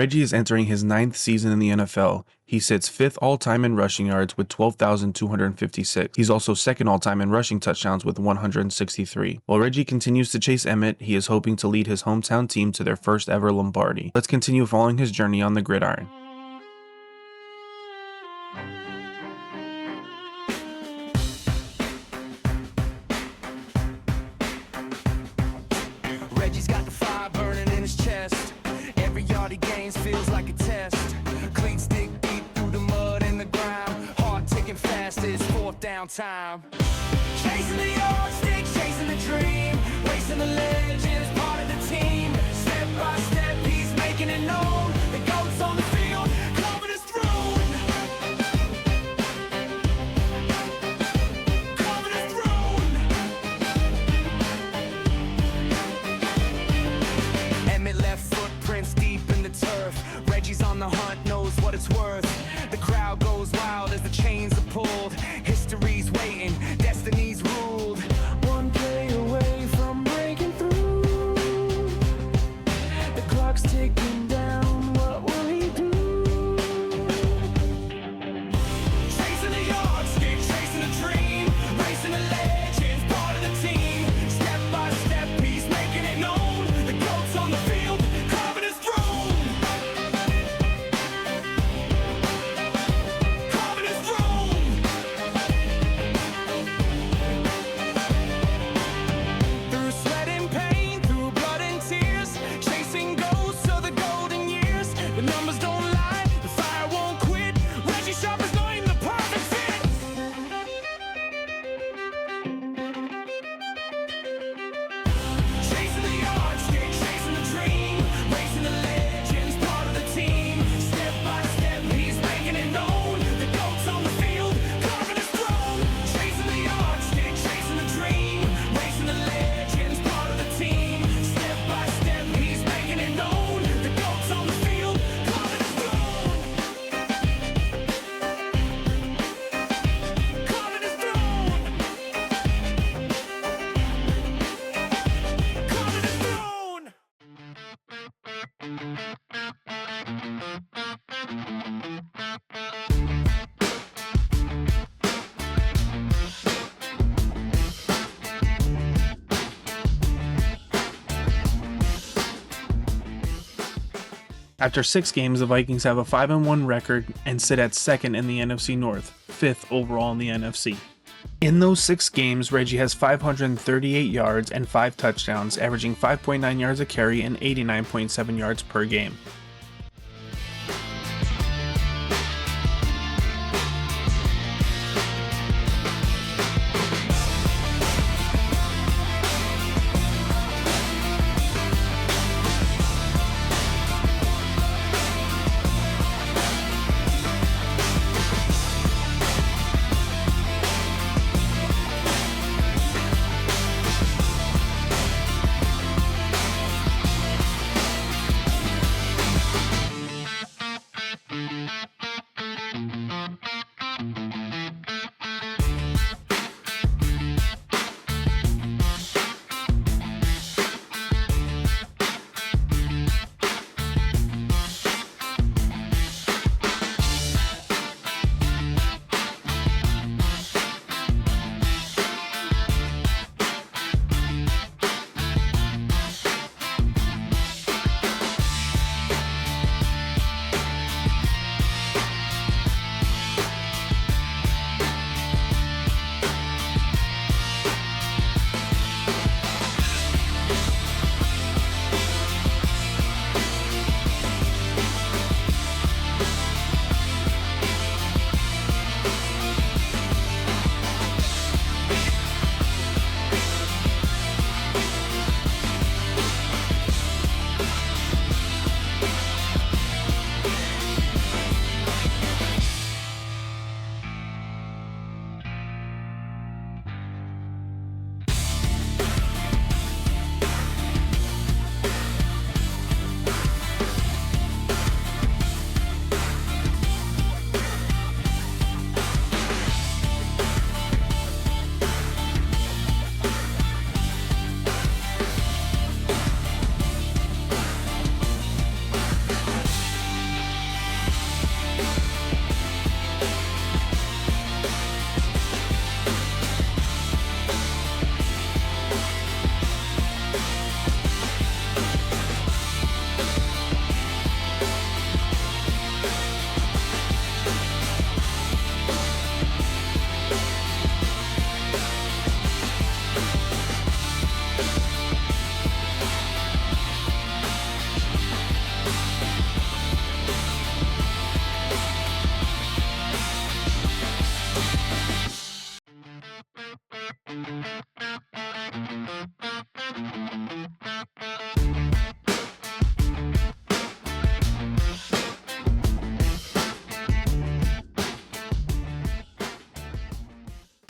Reggie is entering his 9th season in the NFL. He sits 5th all-time in rushing yards with 12,256. He's also 2nd all-time in rushing touchdowns with 163. While Reggie continues to chase Emmitt, he is hoping to lead his hometown team to their first ever Lombardi. Let's continue following his journey on the gridiron. Reggie's got the fire burning in his chest. Every yard he gains feels like a test. Cleats dig deep through the mud and the grime. Heart ticking fast, it's 4th down time. Chasing the yardstick, chasing the dream. Racing the legends, part of the team. Step by step, he's making it known. The goats on the field, carving his throne. Carving his throne. Emmitt left footprints deep in the turf. Reggie's on the hunt, knows what it's worth. The crowd goes wild as the chains are pulled. History's waiting, destiny's ruled. One play away from breaking through. The clock's ticking down, what will he do? Chasing the yardstick, chasing the dream. Racing the legends, part of the team. Step by step, he's making it known. The goats on the field, carving his throne. Carving his throne. Through sweat and pain, through blood and tears, chasing ghosts of the golden years. The numbers don't lie, the fire won't quit. Reggie Sharpe is named the perfect fit. Chasing the yardstick, chasing the dream. Racing the legends, part of the team. Step by step, he's making it known. The goats on the field, carving his throne. Chasing the yardstick, chasing the dream. Racing the legends, part of the team. Step by step, he's making it known. The goats on the field, carving his throne. Carving his throne. Carving his throne. After 6 games, the Vikings have a 5-1 record and sit at 2nd in the NFC North, 5th overall in the NFC. In those 6 games, Reggie has 538 yards and 5 touchdowns, averaging 5.9 yards a carry and 89.7 yards per game.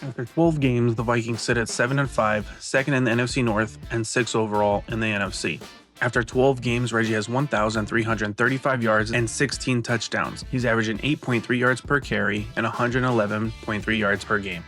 After 12 games, the Vikings sit at 7-5, second in the NFC North, and 6th overall in the NFC. After 12 games, Reggie has 1,335 yards and 16 touchdowns. He's averaging 8.3 yards per carry and 111.3 yards per game.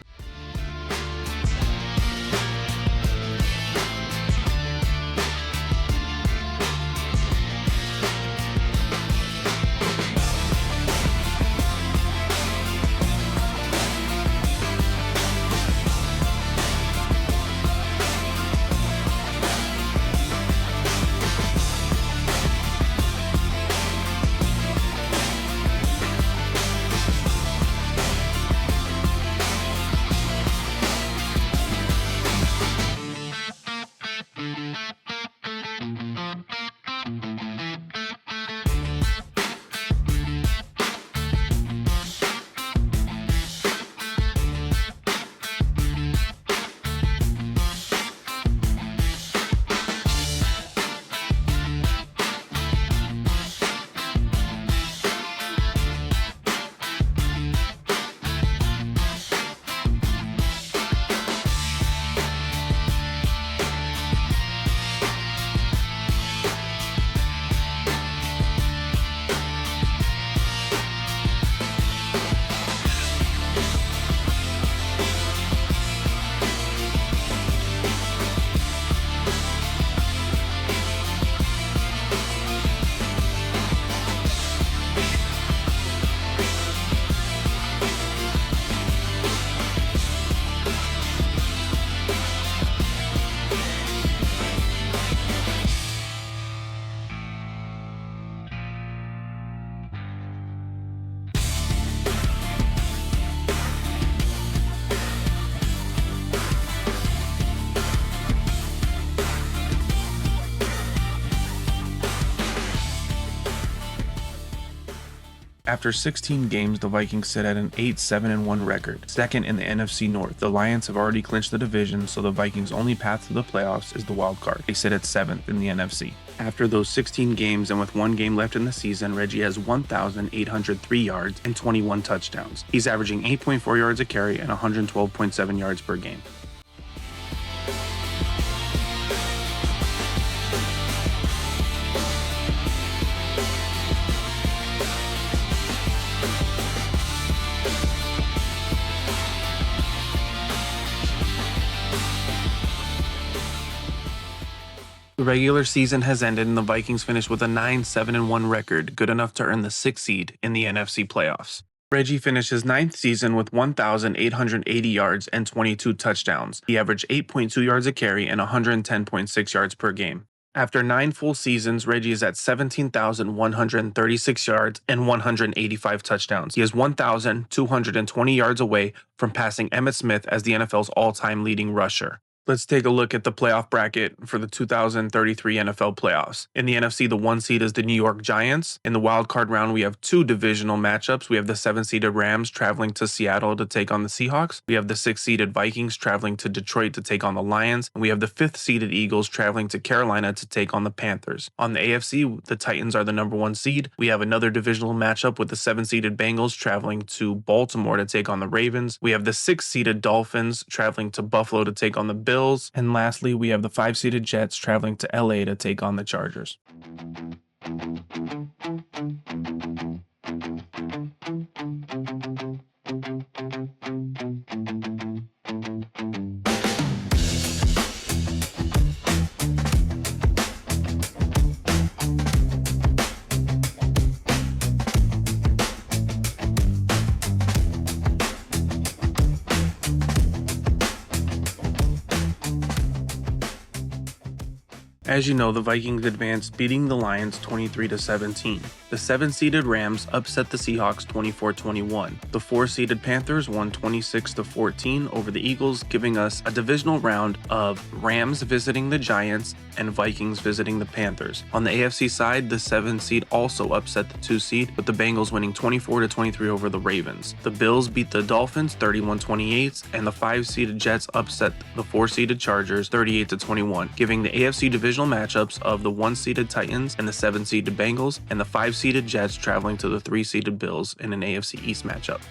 After 16 games, the Vikings sit at an 8-7-1 record, second in the NFC North. The Lions have already clinched the division, so the Vikings' only path to the playoffs is the wild card. They sit at 7th in the NFC. After those 16 games and with one game left in the season, Reggie has 1,803 yards and 21 touchdowns. He's averaging 8.4 yards a carry and 112.7 yards per game. The regular season has ended and the Vikings finished with a 9-7-1 record, good enough to earn the 6th seed in the NFC playoffs. Reggie finished his 9th season with 1,880 yards and 22 touchdowns. He averaged 8.2 yards a carry and 110.6 yards per game. After 9 full seasons, Reggie is at 17,136 yards and 185 touchdowns. He is 1,220 yards away from passing Emmitt Smith as the NFL's all-time leading rusher. Let's take a look at the playoff bracket for the 2033 NFL playoffs. In the NFC, the 1 seed is the New York Giants. In the wild card round, we have 2 divisional matchups. We have the 7-seeded Rams traveling to Seattle to take on the Seahawks. We have the 6-seeded Vikings traveling to Detroit to take on the Lions. And we have the 5th-seeded Eagles traveling to Carolina to take on the Panthers. On the AFC, the Titans are the number 1 seed. We have another divisional matchup with the 7-seeded Bengals traveling to Baltimore to take on the Ravens. We have the 6-seeded Dolphins traveling to Buffalo to take on the Bills. And lastly, we have the 5-seeded Jets traveling to LA to take on the Chargers. As you know, the Vikings advanced, beating the Lions 23-17. The 7-seeded Rams upset the Seahawks 24-21. The 4-seeded Panthers won 26-14 over the Eagles, giving us a divisional round of Rams visiting the Giants and Vikings visiting the Panthers. On the AFC side, the 7-seed also upset the 2-seed, with the Bengals winning 24-23 over the Ravens. The Bills beat the Dolphins 31-28, and the 5-seeded Jets upset the 4-seeded Chargers 38-21, giving the AFC divisional matchups of the 1-seeded Titans and the 7-seeded Bengals, and the 5-seeded Jets traveling to the 3-seeded Bills in an AFC East matchup.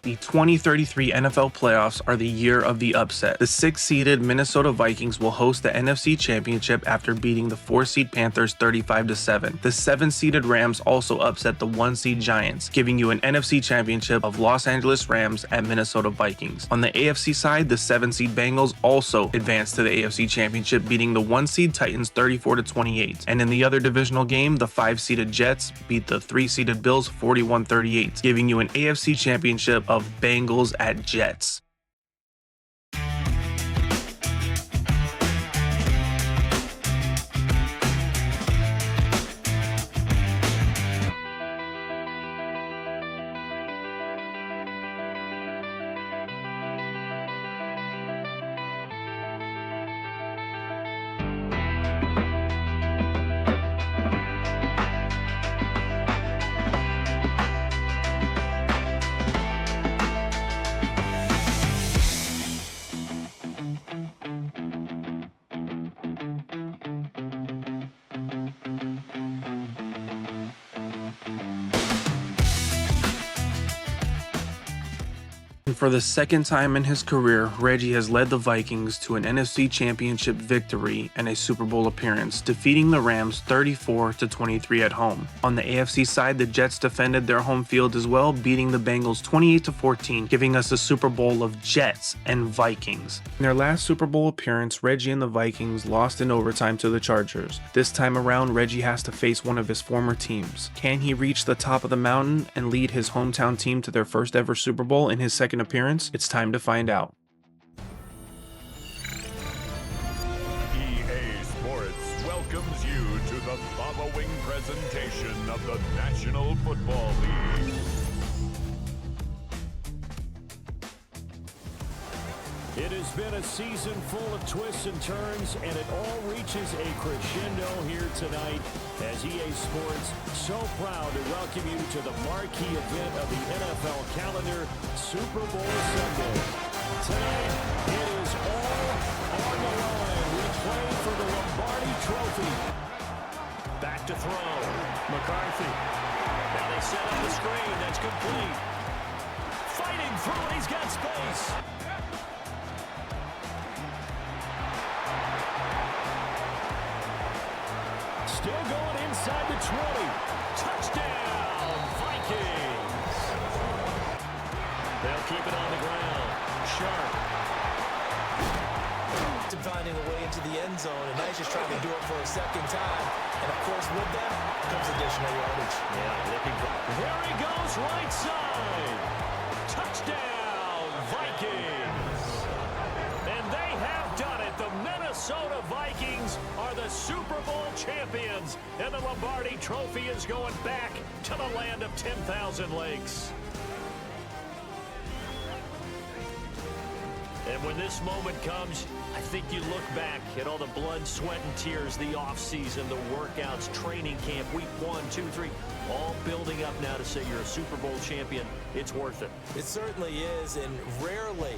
The 2033 NFL playoffs are the year of the upset. The 6-seeded Minnesota Vikings will host the NFC Championship after beating the 4-seed Panthers 35-7. The 7-seeded Rams also upset the 1-seed Giants, giving you an NFC Championship of Los Angeles Rams at Minnesota Vikings. On the AFC side, the 7-seed Bengals also advanced to the AFC Championship, beating the 1-seed Titans 34-28. And in the other divisional game, the 5-seeded Jets beat the 3-seeded Bills 41-38, giving you an AFC Championship of Bengals at Jets. And for the second time in his career, Reggie has led the Vikings to an NFC Championship victory and a Super Bowl appearance, defeating the Rams 34-23 at home. On the AFC side, the Jets defended their home field as well, beating the Bengals 28-14, giving us a Super Bowl of Jets and Vikings. In their last Super Bowl appearance, Reggie and the Vikings lost in overtime to the Chargers. This time around, Reggie has to face one of his former teams. Can he reach the top of the mountain and lead his hometown team to their first ever Super Bowl in his second appearance? It's time to find out. EA Sports welcomes you to the following presentation of the National Football League. It has been a season full of twists and turns, and it all reaches a crescendo here tonight as EA Sports so proud to welcome you to the marquee event of the NFL calendar, Super Bowl Sunday. Tonight, it is all on the line. We play for the Lombardi Trophy. Back to throw. McCarthy. Now they set up the screen. That's complete. Fighting through, and he's got space. Still going inside the 20. Touchdown, Vikings. They'll keep it on the ground. Sharpe. Finding a way into the end zone, and now he's just trying to do it for a second time. And of course, with that comes additional yardage. Yeah, looking for. There he goes, right side. Touchdown, Vikings. And they have done it. The Minnesota Vikings are the Super Bowl champions, and the Lombardi Trophy is going back to the land of 10,000 lakes. And when this moment comes, I think you look back at all the blood, sweat, and tears, the offseason, the workouts, training camp, week 1, 2, 3, all building up now to say you're a Super Bowl champion. It's worth it. It certainly is, and rarely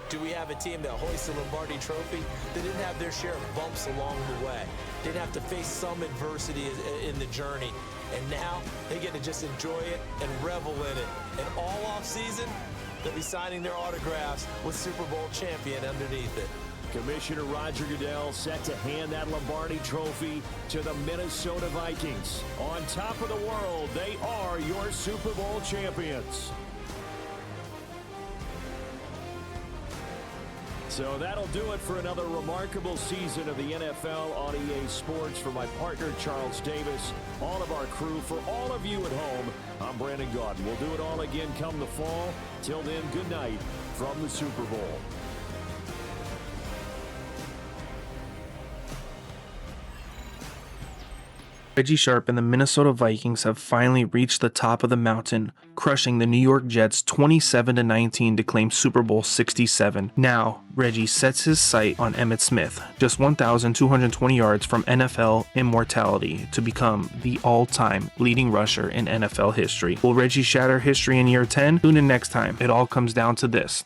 do we have a team that hoists the Lombardi Trophy that didn't have their share of bumps along the way, didn't have to face some adversity in the journey, and now they get to just enjoy it and revel in it. And all offseason, they'll be signing their autographs with Super Bowl champion underneath it. Commissioner Roger Goodell set to hand that Lombardi trophy to the Minnesota Vikings. On top of the world, they are your Super Bowl champions. So that'll do it for another remarkable season of the NFL on EA Sports. For my partner, Charles Davis, all of our crew, for all of you at home, I'm Brandon Gaudin. We'll do it all again come the fall. Till then, good night from the Super Bowl. Reggie Sharpe and the Minnesota Vikings have finally reached the top of the mountain, crushing the New York Jets 27-19 to claim Super Bowl 67. Now, Reggie sets his sight on Emmitt Smith, just 1,220 yards from NFL immortality, to become the all-time leading rusher in NFL history. Will Reggie shatter history in year 10? Tune in next time. It all comes down to this.